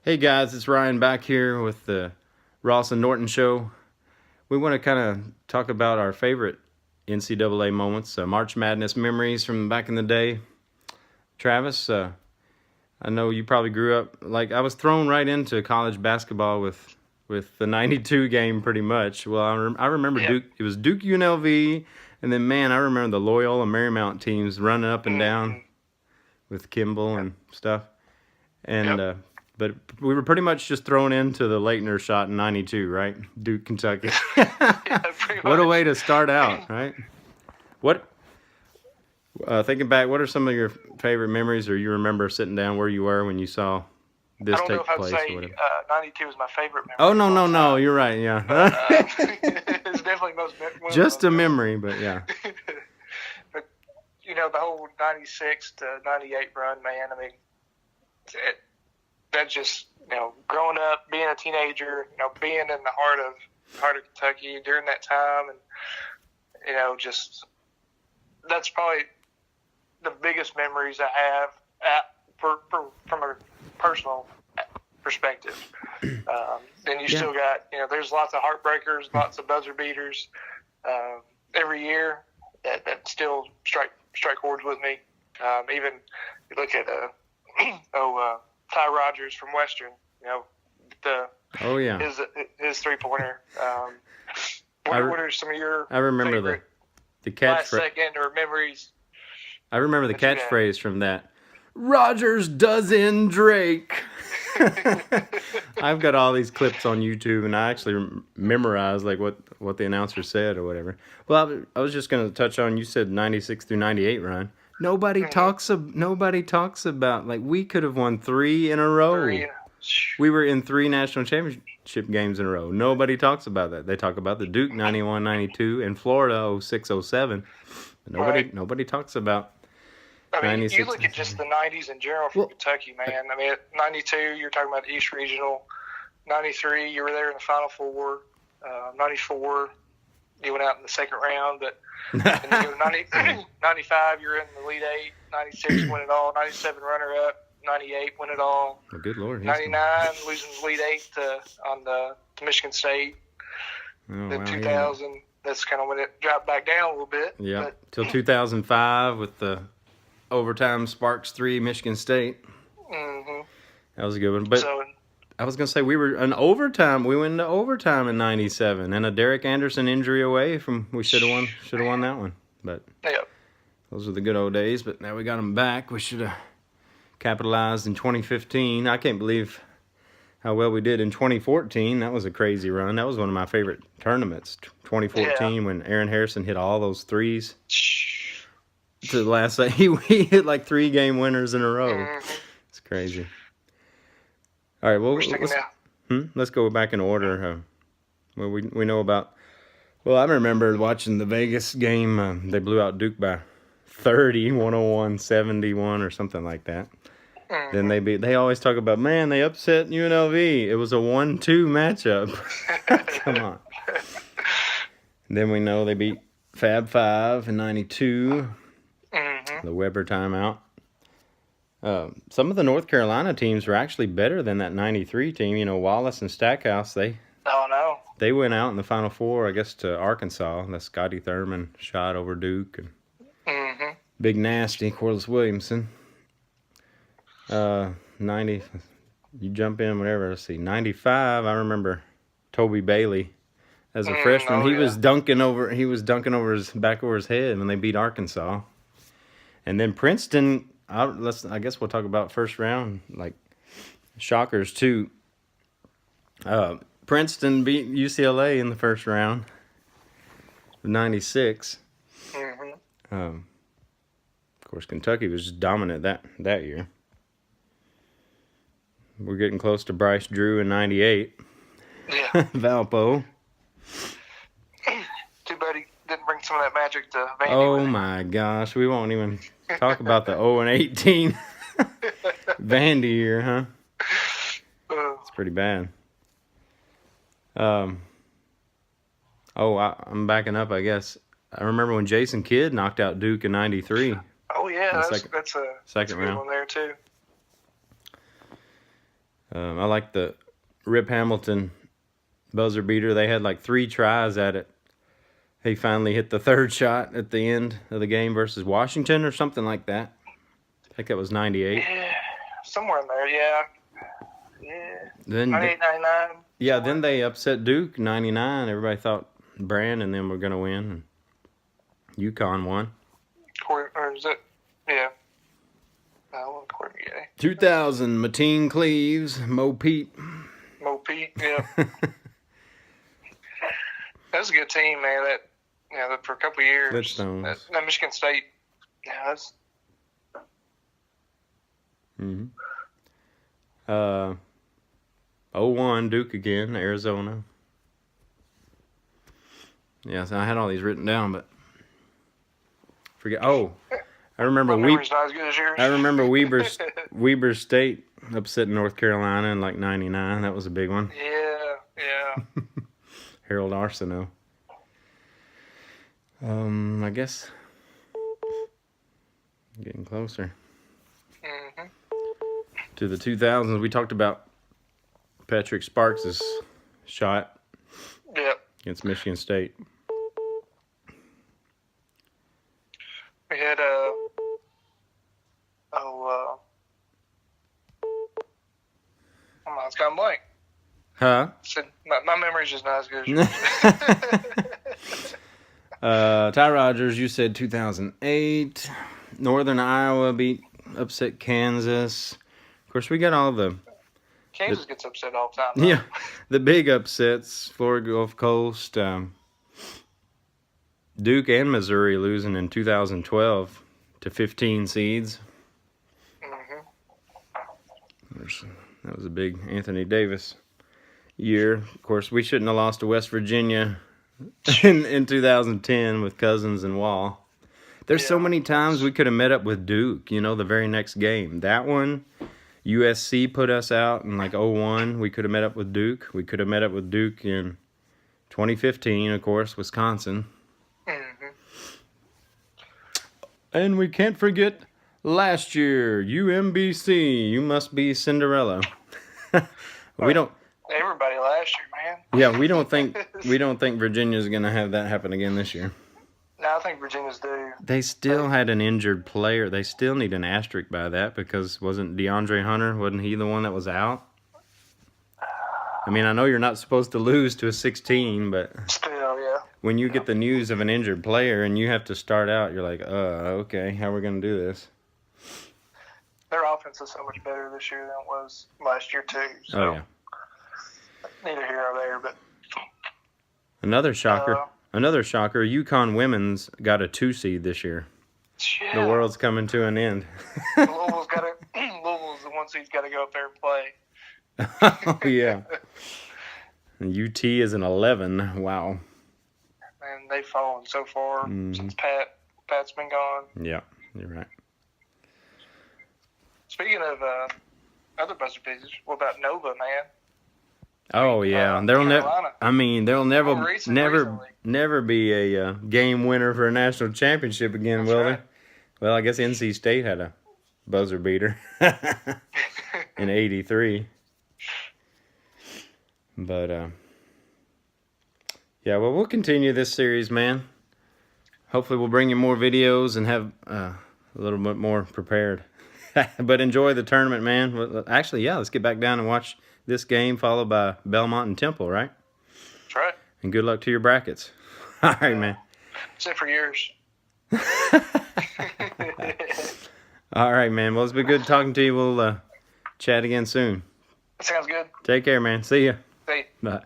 Hey guys, it's Ryan back here with the Ross and Norton show. We want to kind of talk about our favorite NCAA moments, March Madness memories from back in the day. Travis, I know you probably grew up like I was thrown right into college basketball with the '92 game pretty much. Well, I remember Yep. Duke. It was Duke UNLV, and then man, I remember the Loyola Marymount teams running up and down hmm with Kimball Yep. and stuff. And Yep. but we were pretty much just thrown into the Leitner shot in '92, right? Duke, Kentucky. Yeah, pretty What a way much. to start out, right? What thinking back, what are some of your favorite memories, or you remember sitting down where you were when you saw I this don't know if take I'd place or say whatever? 92 is my favorite Oh memory of no, all no, no, time, you're right, but yeah. it's definitely one of the Just most a memorable. memory, but yeah. But, the whole 96 to 98 run, man, I mean, that's just, growing up, being a teenager, being in the heart of Kentucky during that time. And, just that's probably the biggest memories I have from a personal perspective. Then you Yeah. still got, there's lots of heartbreakers, lots of buzzer beaters every year that still strike chords with me. Even you look at Ty Rogers from Western, the Oh yeah. his 3-pointer. I, What are some of your I remember favorite the last catchphrase. second or memories I remember the that you have? catchphrase from that. Rogers dozen Drake. I've got all these clips on YouTube, and I actually memorized like what the announcer said or whatever. Well, I was just gonna touch on. You said '96 through '98, Ryan. Mm-hmm. Nobody talks about like we could have won three in a row. Three. We were in three national championship games in a row. Nobody talks about that. They talk about the Duke '91, '92, and Florida '06, '07. But Right. nobody talks about I mean, you '96 look and at just '7. the 90s in general for Well, Kentucky, man. I mean, at 92, you're talking about the East Regional. 93, you were there in the Final Four. 94, you went out in the second round. But then you go to 95, you're in the Elite Eight. 96, win it all. 97, runner up. 98, win it all. well, good Lord, 99, losing the Elite Eight to Michigan State. oh Then wow, 2000, that's kind of when it dropped back down a little bit. yeah, But till 2005 with the overtime Sparks 3 Michigan State. mm-hmm. That was a good one. But So, I was gonna say we were in overtime. We went into overtime in '97, and a Derek Anderson injury away from we should have won that one. But yeah. those were the good old days. But now we got them back. We should have capitalized in 2015. I can't believe how well we did in 2014. That was a crazy run. That was one of my favorite tournaments. 2014 when Aaron Harrison hit all those threes to the last. He hit like 3 game winners in a row. Mm-hmm. It's crazy. All right, well We're sticking now. let's go back in order. Well, we know about. Well, I remember watching the Vegas game. They blew out Duke by 30, 101, 71, or something like that. Then Mm-hmm. they always talk about, man, they upset UNLV. It was a 1-2 matchup. Come on. Then we know they beat Fab 5 in 92, Mm-hmm. the Weber timeout. Some of the North Carolina teams were actually better than that 93 team. You know, Wallace and Stackhouse, Oh no. they went out in the Final Four, I guess, to Arkansas. The Scotty Thurman shot over Duke. And Mm-hmm. Big Nasty, Corliss Williamson. 90, you jump in, whatever. Let's see, 95, I remember Toby Bailey as a freshman. Oh He yeah. was dunking over over his head when they beat Arkansas. And then Princeton, I guess we'll talk about first round, like shockers too. Princeton beat UCLA in the first round of '96. Mm-hmm. Of course, Kentucky was just dominant that year. We're getting close to Bryce Drew in '98. Yeah. Valpo. Too bad he didn't bring some of that magic to Vandy Oh with him. my gosh, we won't even talk about the 0-18 Vandy year, huh? It's pretty bad. I'm backing up, I guess. I remember when Jason Kidd knocked out Duke in '93, Oh yeah, the that's a second good round. one there too. I like the Rip Hamilton buzzer beater. They had like 3 tries at it. He finally hit the 3rd shot at the end of the game versus Washington or something like that. I think that was 98. Yeah, somewhere in there, yeah. Then 98, 99. Yeah, then they upset Duke 99. Everybody thought Brand and them were going to win. And UConn won. Or is it? Yeah. No, Corey Gay. 2000, Mateen Cleaves, Mo Pete. Mo Pete, yeah. That was a good team, man. That for a couple of years. Flintstones. That Michigan State. Yeah, that's. 01, Duke again, Arizona. Yeah, so I had all these written down, but forget. Oh, I remember My memory's not as good as yours. I remember Weber State upsetting North Carolina in like 99. That was a big one. Yeah. Harold Arsenault. I guess getting closer to the 2000s. We talked about Patrick Sparks' shot against Michigan State. We had it's gone blank. Huh? My memory's just not as good as yours. Ty Rogers, you said 2008. Northern Iowa upset Kansas. Of course, we got all the... Kansas gets upset all the time, though. Yeah, the big upsets. Florida Gulf Coast. Duke and Missouri losing in 2012 to 15 seeds. That was a big Anthony Davis year. Of course, we shouldn't have lost to West Virginia in 2010 with Cousins and Wall. There's so many times we could have met up with Duke, the very next game. That one, USC put us out in like 01. We could have met up with Duke. We could have met up with Duke in 2015, of course, Wisconsin. And we can't forget last year, UMBC. You must be Cinderella. We don't. Everybody last year, man. Yeah, we don't think Virginia's gonna have that happen again this year. No, I think Virginia's due. They still had an injured player. They still need an asterisk by that because wasn't DeAndre Hunter? Wasn't he the one that was out? I mean, I know you're not supposed to lose to a 16, but still, yeah. When you get the news of an injured player and you have to start out, you're like, okay, how are we gonna do this? Their offense is so much better this year than it was last year too. So. Oh yeah. Neither here nor there, but another shocker. UConn women's got a 2 seed this year. Yeah. The world's coming to an end. Louisville's the 1 seed's got to go up there and play. Oh yeah. And UT is an 11. Wow. And they've fallen so far since Pat's been gone. Yeah, you're right. Speaking of other buzzer beaters, what about Nova, man? Oh yeah, there'll never be a game winner for a national championship again, That's will right. there? Well, I guess NC State had a buzzer beater in '83, but yeah. Well, we'll continue this series, man. Hopefully, we'll bring you more videos and have a little bit more prepared. But enjoy the tournament, man. Actually, yeah, let's get back down and watch this game, followed by Belmont and Temple, right? That's right. And good luck to your brackets. All right, man. Except for yours. All right, man. Well, it's been good talking to you. We'll chat again soon. Sounds good. Take care, man. See ya. See you. Bye.